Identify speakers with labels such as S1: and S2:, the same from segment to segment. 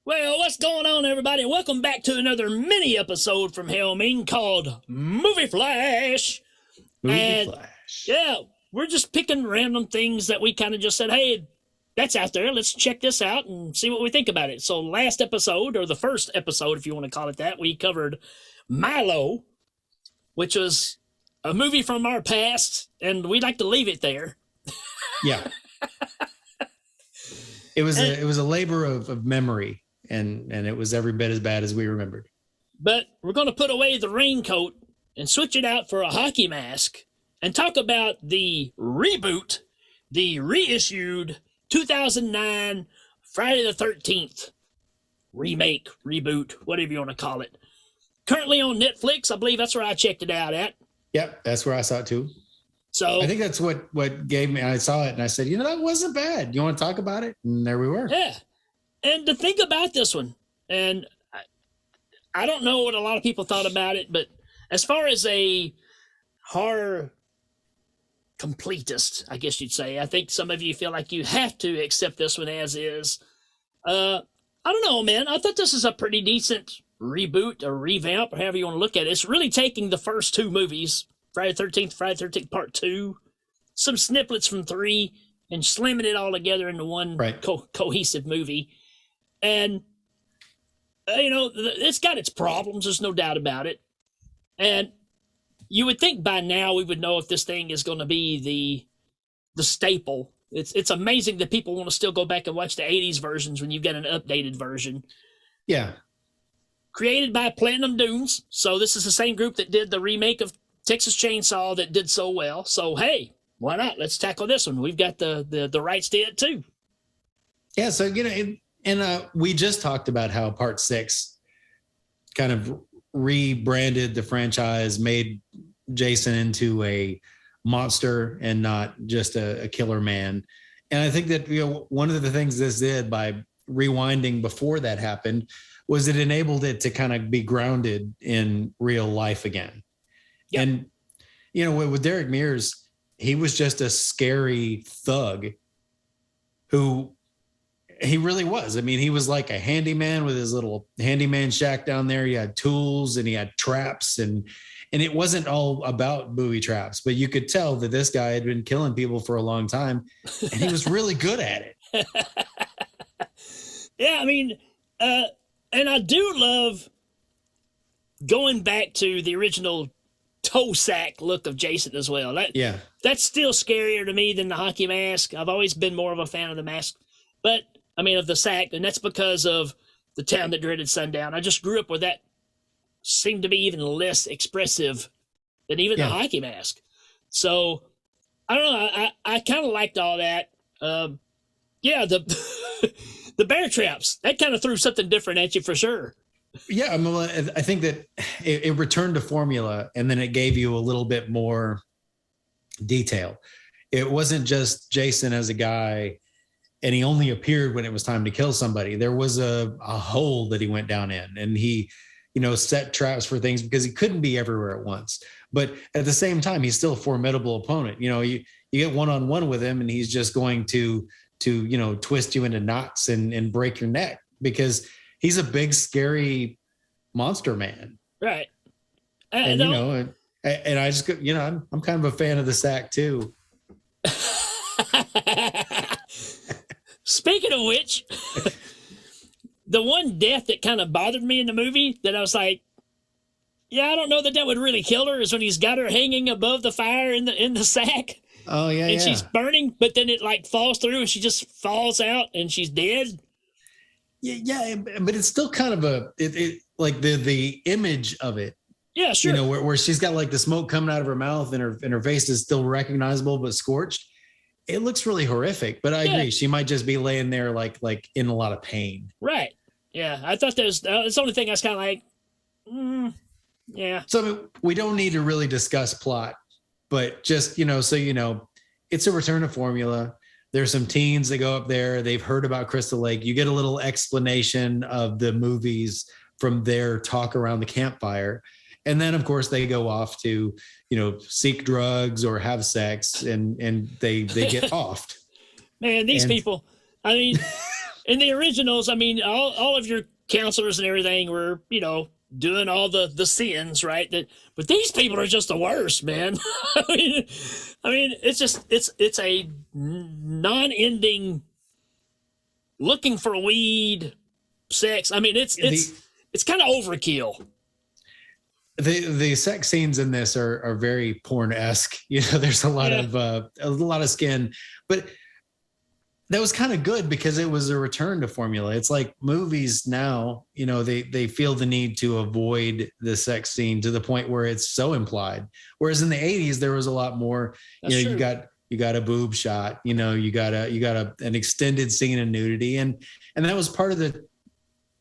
S1: Well, what's going on, everybody? Welcome back to another mini episode from Ming called Movie Flash.
S2: Movie Flash.
S1: Yeah, we're just picking random things that we kind of just said, hey, that's out there. Let's check this out and see what we think about it. So last episode, or the first episode, if you want to call it that, we covered Milo, which was a movie from our past, and we'd like to leave it there.
S2: Yeah. It was a labor of memory. And it was every bit as bad as we remembered.
S1: But we're going to put away the raincoat and switch it out for a hockey mask and talk about the reboot, the reissued 2009 Friday the 13th remake, reboot, whatever you want to call it. Currently on Netflix. I believe that's where I checked it out at.
S2: Yep, that's where I saw it too.
S1: So
S2: I think that's what gave me, I saw it and I said, that wasn't bad. You want to talk about it? And there we were.
S1: Yeah. And to think about this one, and I don't know what a lot of people thought about it, but as far as a horror completist, I guess you'd say, I think some of you feel like you have to accept this one as is. I don't know, man. I thought this is a pretty decent reboot or revamp, or however you want to look at it. It's really taking the first two movies, Friday the 13th, Friday the 13th Part 2, some snippets from 3, and slamming it all together into one cohesive movie. And, it's got its problems. There's no doubt about it. And you would think by now we would know if this thing is going to be the staple. It's amazing that people want to still go back and watch the 80s versions when you've got an updated version.
S2: Yeah.
S1: Created by Platinum Dunes. So this is the same group that did the remake of Texas Chainsaw that did so well. So, hey, why not? Let's tackle this one. We've got the rights to it, too.
S2: Yeah, so, we just talked about how Part 6 kind of rebranded the franchise, made Jason into a monster and not just a killer man. And I think that, one of the things this did by rewinding before that happened was it enabled it to kind of be grounded in real life again. Yep. And, with Derek Mears, he was just a scary thug who he really was. I mean, he was like a handyman with his little handyman shack down there. He had tools and he had traps and it wasn't all about booby traps, but you could tell that this guy had been killing people for a long time and he was really good at it.
S1: Yeah. I mean, and I do love going back to the original toe sack look of Jason as well. That's still scarier to me than the hockey mask. I've always been more of a fan of the mask, but of the sack, and that's because of the town that dreaded sundown. I just grew up with that. Seemed to be even less expressive than even the hockey mask. So I don't know. I kind of liked all that. The the bear traps, that kind of threw something different at you for sure.
S2: Yeah, I think that it returned to formula, and then it gave you a little bit more detail. It wasn't just Jason as a guy, and he only appeared when it was time to kill somebody. There was a hole that he went down in, and he, set traps for things because he couldn't be everywhere at once. But at the same time, he's still a formidable opponent. You get one-on-one with him, and he's just going to twist you into knots and break your neck because he's a big, scary monster man.
S1: Right.
S2: And I just, I'm kind of a fan of the sack too.
S1: Speaking of which, the one death that kind of bothered me in the movie that I was like, I don't know that would really kill her is when he's got her hanging above the fire in the sack.
S2: Oh yeah.
S1: And she's burning, but then it like falls through and she just falls out and she's dead.
S2: Yeah, but it's still kind of like the image of it.
S1: Yeah, sure.
S2: Where she's got like the smoke coming out of her mouth and her face is still recognizable but scorched. It looks really horrific, but I agree. She might just be laying there like in a lot of pain.
S1: Right. Yeah. I thought that's the only thing I was kind of like, yeah.
S2: So we don't need to really discuss plot, but just, so it's a return to formula. There's some teens that go up there. They've heard about Crystal Lake. You get a little explanation of the movies from their talk around the campfire. And then, of course, they go off to, seek drugs or have sex, and they get offed.
S1: Man, these people, I mean, in the originals, I mean, all of your counselors and everything were, doing all the sins, right? But these people are just the worst, man. I mean, it's a non-ending looking for weed, sex. I mean, it's kind of overkill.
S2: The sex scenes in this are very porn-esque. There's a lot of skin, but that was kind of good because it was a return to formula. It's like movies now, they feel the need to avoid the sex scene to the point where it's so implied. Whereas in the 80s, there was a lot more, you got a boob shot, you got an extended scene of nudity. And that was part of the,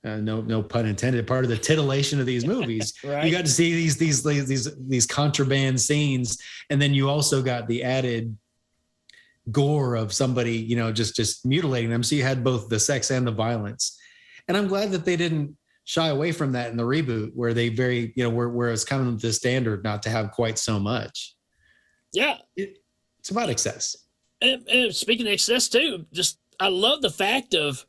S2: no pun intended, part of the titillation of these movies.
S1: Right.
S2: You got to see these contraband scenes. And then you also got the added gore of somebody, just mutilating them. So you had both the sex and the violence. And I'm glad that they didn't shy away from that in the reboot, where they where it's kind of the standard not to have quite so much.
S1: Yeah.
S2: It's about excess.
S1: And speaking of excess too, I love the fact of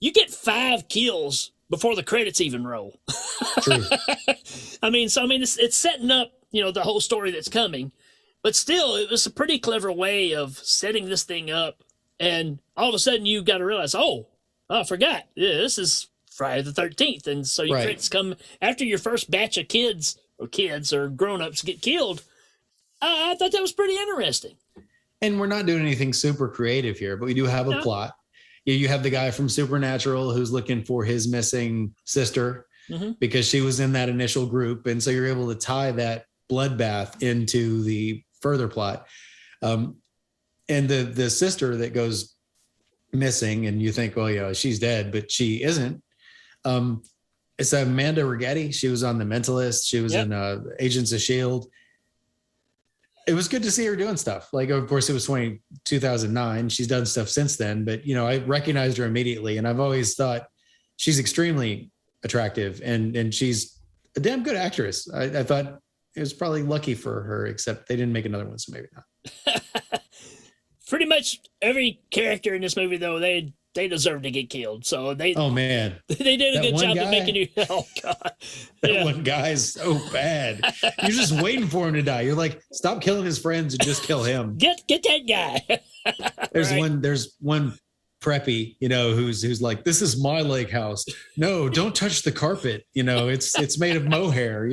S1: you get 5 kills before the credits even roll.
S2: True.
S1: I mean, it's setting up, the whole story that's coming. But still, it was a pretty clever way of setting this thing up. And all of a sudden, you got to realize, I forgot. Yeah, this is Friday the 13th. And so your credits come after your first batch of kids or grown-ups get killed. I thought that was pretty interesting.
S2: And we're not doing anything super creative here, but we do have a plot. You have the guy from Supernatural who's looking for his missing sister because she was in that initial group. And so you're able to tie that bloodbath into the further plot. And the sister that goes missing, and you think, well, she's dead, but she isn't. It's Amanda Rigetti. She was on The Mentalist. She was in Agents of S.H.I.E.L.D. It was good to see her doing stuff. Like, of course, it was 2009. She's done stuff since then, but I recognized her immediately, and I've always thought she's extremely attractive, and she's a damn good actress. I thought it was probably lucky for her, except they didn't make another one, so maybe not.
S1: Pretty much every character in this movie, though, they deserve to get killed. So they they did a good job of making you. Oh God,
S2: that one guy's so bad. You're just waiting for him to die. You're like, stop killing his friends and just kill him.
S1: Get that guy.
S2: There's one preppy, who's like, this is my lake house. No, don't touch the carpet. It's made of mohair.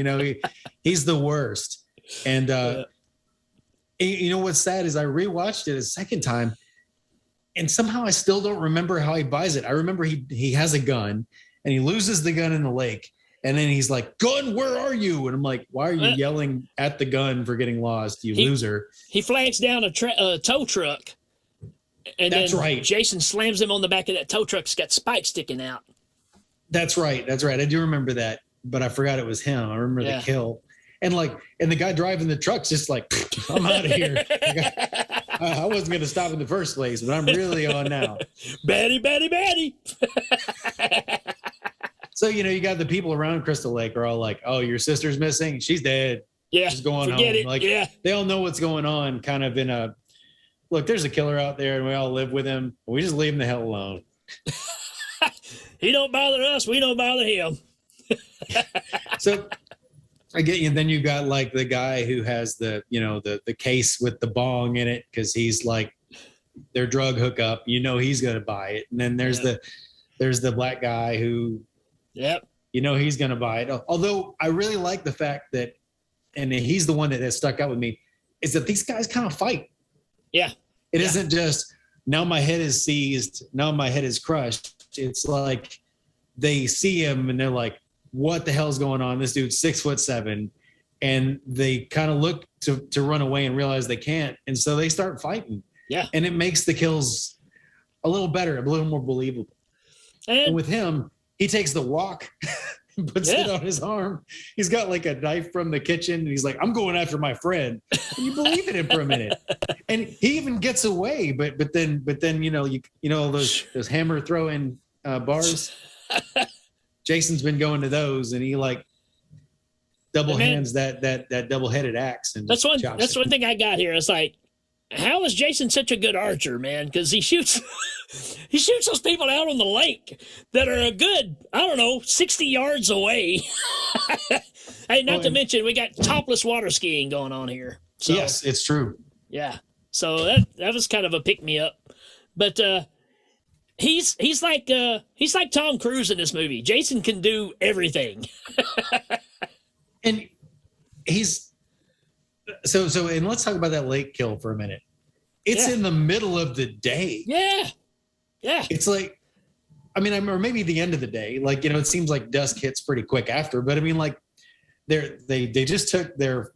S2: He's the worst. And what's sad is I rewatched it a second time, and somehow I still don't remember how he buys it. I remember he has a gun, and he loses the gun in the lake, and then he's like, "Gun, where are you?" And I'm like, "Why are you yelling at the gun for getting lost, you loser?" He
S1: flags down a tow truck. And that's right. Jason slams him on the back of that tow truck. It's got spikes sticking out.
S2: That's right. I do remember that, but I forgot it was him. I remember the kill. And the guy driving the truck's just like, I'm out of here. I wasn't going to stop in the first place, but I'm really on now.
S1: Batty.
S2: So, you got the people around Crystal Lake are all like, oh, your sister's missing? She's dead.
S1: Yeah.
S2: She's going home. It. They all know what's going on, kind of in a, look, there's a killer out there and we all live with him. We just leave him the hell alone.
S1: He don't bother us. We don't bother him.
S2: So I get you. And then you got the guy who has the case with the bong in it, because he's like their drug hookup. He's going to buy it. And then there's the black guy who, he's going to buy it. Although I really like the fact that, and he's the one that has stuck out with me, is that these guys kind of fight.
S1: Yeah.
S2: It isn't just now my head is seized, now my head is crushed. It's like they see him and they're like, what the hell's going on? This dude's 6'7", and they kind of look to run away and realize they can't. And so they start fighting.
S1: Yeah.
S2: And it makes the kills a little better, a little more believable. And with him, he takes the walk and puts it on his arm. He's got a knife from the kitchen, and he's like, I'm going after my friend. And you believe in him for a minute. And he even gets away, but then those hammer throwing bars. Jason's been going to those, and he double hands that double-headed axe. And
S1: that's one thing I got here. It's like, how is Jason such a good archer, man? Because he shoots he shoots those people out on the lake that are a good, I don't know, 60 yards away. Hey, not to mention we got topless water skiing going on here. So,
S2: yes, it's true.
S1: Yeah. So that was kind of a pick me up. But he's like Tom Cruise in this movie. Jason can do everything.
S2: And he's so and let's talk about that lake kill for a minute. It's in the middle of the day.
S1: Yeah. Yeah.
S2: It's like, I mean, or maybe the end of the day. Like, you know, it seems like dusk hits pretty quick after, but I mean, like they just took their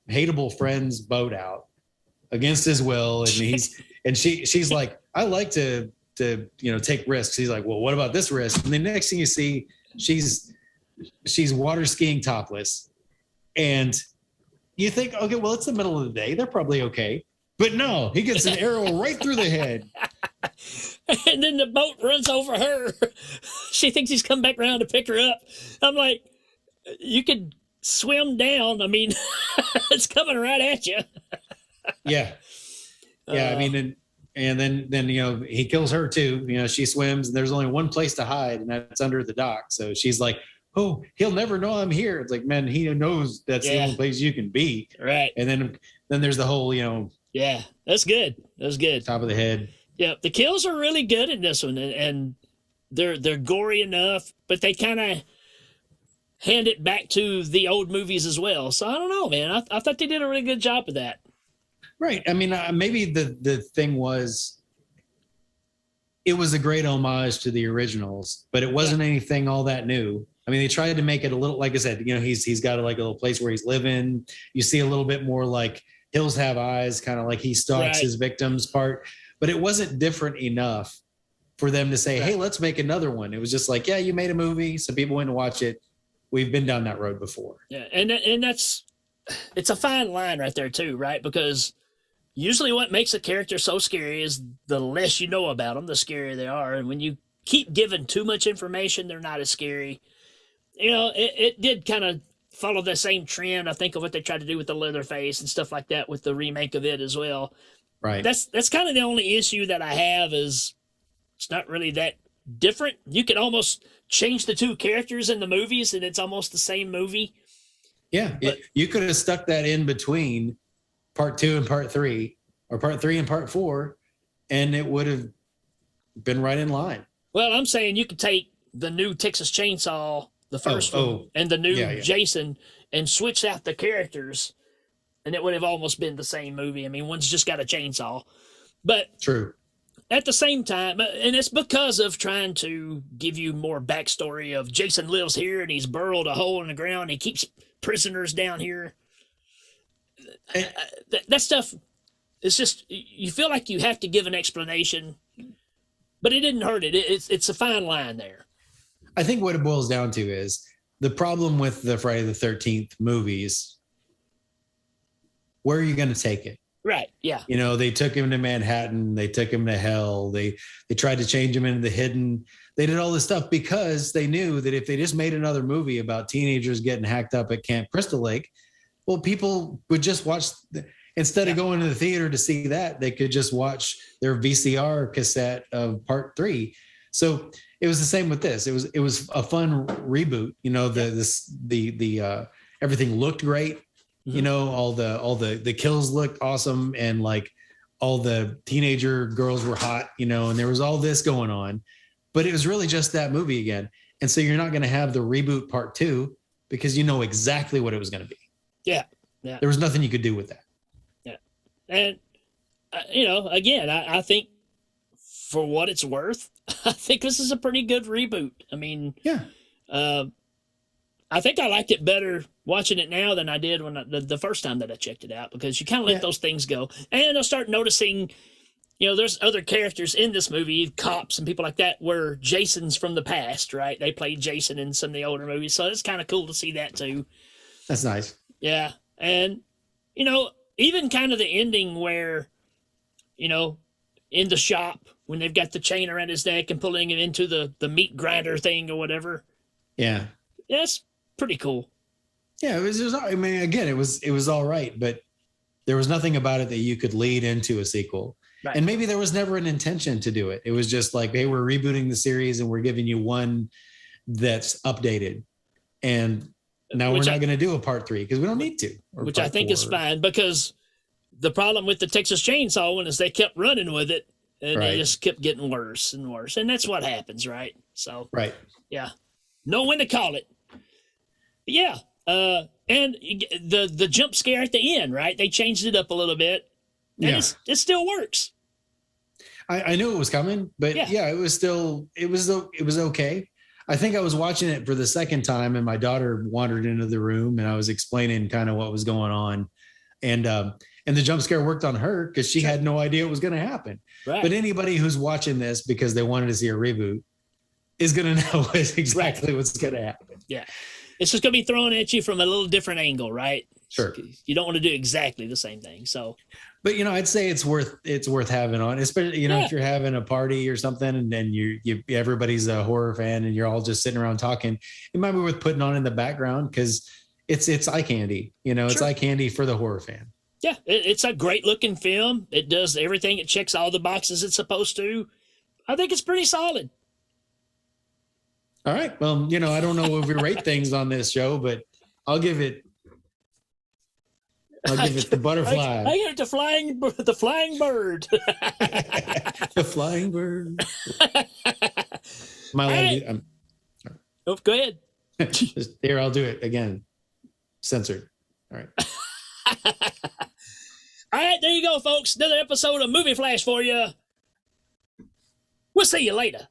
S2: hateable friend's boat out against his will, and she's like, I like to take risks. He's like, well, what about this risk? And the next thing you see, she's water skiing topless, and you think, okay, well, it's the middle of the day, they're probably okay. But no, he gets an arrow right through the head.
S1: And then the boat runs over her. She thinks he's come back around to pick her up. I'm like, you could swim down. I mean, it's coming right at you.
S2: Yeah. I mean, and then he kills her too. She swims, and there's only one place to hide, and that's under the dock. So she's like, oh, he'll never know I'm here. It's like, man, he knows that's the only place you can be.
S1: Right.
S2: And then there's the whole,
S1: yeah, that's good. That's good.
S2: Top of the head.
S1: Yeah, the kills are really good in this one, and they're gory enough, but they kind of hand it back to the old movies as well. So I don't know, man. I thought they did a really good job of that.
S2: Right. I mean, maybe the thing was, it was a great homage to the originals, but it wasn't anything all that new. I mean, they tried to make it a little, like I said, he's got like a little place where he's living. You see a little bit more like Hills Have Eyes, kind of like he stalks his victims part, but it wasn't different enough for them to say, hey, let's make another one. It was just like, yeah, you made a movie, so people went to watch it. We've been down that road before.
S1: Yeah, and it's a fine line right there too, right? Because usually what makes a character so scary is the less you know about them, the scarier they are. And when you keep giving too much information, they're not as scary. It did kind of follow the same trend, I think, of what they tried to do with the Leatherface and stuff like that with the remake of it as well.
S2: Right.
S1: That's kind of the only issue that I have is it's not really that different. You could almost change the two characters in the movies and it's almost the same movie.
S2: Yeah. You could have stuck that in between part 2 and part 3, or part 3 and part 4, and it would have been right in line.
S1: Well, I'm saying you could take the new Texas Chainsaw, the first one, and the new Jason, and switch out the characters, and it would have almost been the same movie. I mean, one's just got a chainsaw. But
S2: true.
S1: At the same time, and it's because of trying to give you more backstory of Jason lives here and he's burrowed a hole in the ground. He keeps prisoners down here. That stuff is just, you feel like you have to give an explanation, but it didn't hurt it. It's a fine line there.
S2: I think what it boils down to is the problem with the Friday the 13th movies. Where are you going to take it?
S1: Right. Yeah.
S2: They took him to Manhattan. They took him to hell. They tried to change him into the hidden. They did all this stuff because they knew that if they just made another movie about teenagers getting hacked up at Camp Crystal Lake, well, people would just watch. Instead of going to the theater to see that, they could just watch their VCR cassette of part 3. So it was the same with this. It was a fun reboot. The everything looked great. Mm-hmm. All the kills looked awesome, and like all the teenager girls were hot, and there was all this going on, but it was really just that movie again. And so you're not going to have the reboot part 2 because you know exactly what it was going to be.
S1: Yeah. Yeah.
S2: There was nothing you could do with that.
S1: Yeah. And, again, I think for what it's worth, I think this is a pretty good reboot. I mean,
S2: yeah.
S1: I think I liked it better watching it now than I did when the first time that I checked it out, because you kind of let those things go. And I start noticing, there's other characters in this movie, cops and people like that, were Jasons from the past, right? They played Jason in some of the older movies. So it's kind of cool to see that too.
S2: That's nice.
S1: Yeah. And, even kind of the ending where, in the shop when they've got the chain around his neck and pulling it into the meat grinder thing or whatever.
S2: Yeah.
S1: That's pretty cool.
S2: Yeah, it was just, I mean, again, it was all right, but There was nothing about it that you could lead into a sequel. Right. And maybe there was never an intention to do it. It was just like, hey, we're rebooting the series and we're giving you one that's updated. And now we're not going to do a part 3 because we don't need to.
S1: Which I think is fine, because the problem with the Texas Chainsaw one is they kept running with it and they just kept getting worse and worse. And that's what happens, right? So, yeah. Know when to call it. Yeah. And the jump scare at the end, right? They changed it up a little bit. And it still works.
S2: I knew it was coming, but it was okay. I think I was watching it for the second time and my daughter wandered into the room and I was explaining kind of what was going on. And the jump scare worked on her because she had no idea it was going to happen. Right. But anybody who's watching this because they wanted to see a reboot is going to know exactly what's going to happen.
S1: Yeah. It's just going to be thrown at you from a little different angle, right?
S2: Sure.
S1: You don't want to do exactly the same thing. So,
S2: but I'd say it's worth having on, especially if you're having a party or something, and then you everybody's a horror fan, and you're all just sitting around talking. It might be worth putting on in the background because it's eye candy. It's eye candy for the horror fan.
S1: Yeah, it's a great looking film. It does everything. It checks all the boxes it's supposed to. I think it's pretty solid.
S2: All right. Well, I don't know if we rate things on this show, but I'll give it the butterfly.
S1: I give it the flying bird.
S2: The flying bird.
S1: Go ahead.
S2: Here, I'll do it again. Censored. All right.
S1: All right, there you go, folks. Another episode of Movie Flash for you. We'll see you later.